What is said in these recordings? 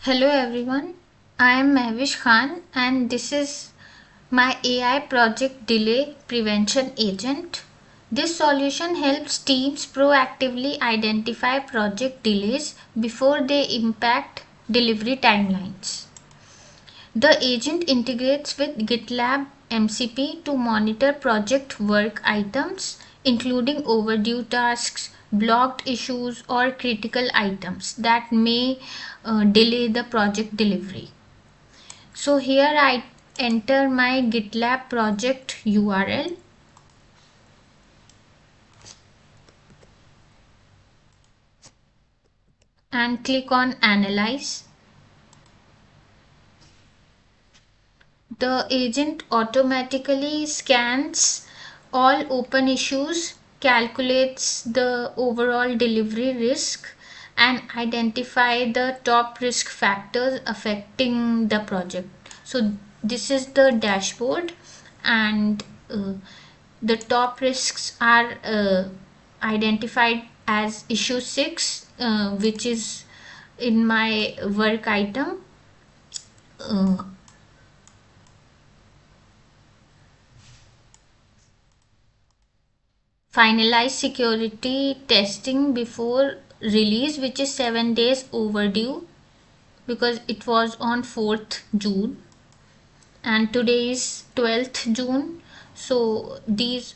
Hello everyone, I am Mehwish Khan and this is my AI project delay prevention agent. This solution helps teams proactively identify project delays before they impact delivery timelines. The agent integrates with GitLab MCP to monitor project work items, including overdue tasks, blocked issues, or critical items that may delay the project delivery. So here I enter my GitLab project URL and click on Analyze. The agent automatically scans all open issues, calculates the overall delivery risk, and identify the top risk factors affecting the project. So this is the dashboard, and the top risks are identified as issue 6, which is in my work item. Finalize security testing before release, which is 7 days overdue because it was on 4th June and today is 12th June. So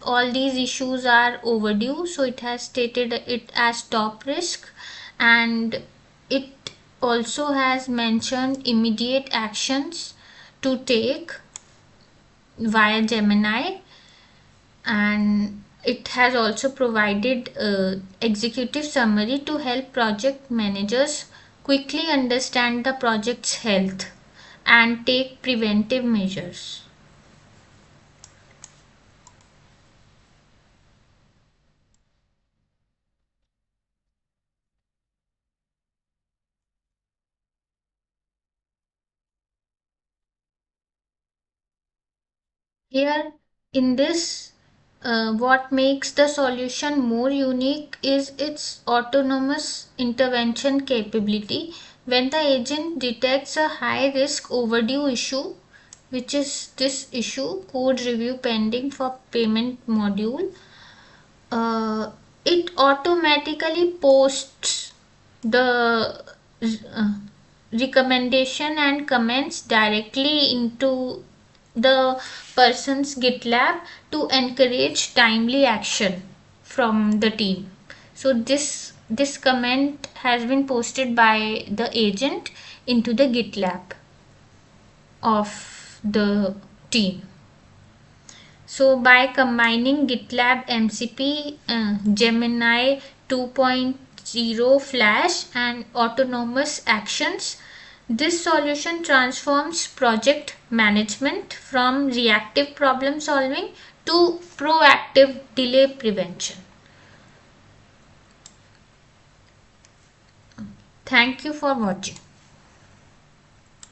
all these issues are overdue, so it has stated it as top risk, and it also has mentioned immediate actions to take via Gemini, and it has also provided executive summary to help project managers quickly understand the project's health and take preventive measures. Here in this, what makes the solution more unique is its autonomous intervention capability. When the agent detects a high risk overdue issue, which is this issue, code review pending for payment module, it automatically posts the uh, recommendation and comments directly into the person's GitLab to encourage timely action from the team. So this comment has been posted by the agent into the GitLab of the team. So by combining GitLab MCP Gemini 2.0 Flash and autonomous actions, this solution transforms project management from reactive problem solving to proactive delay prevention. Thank you for watching.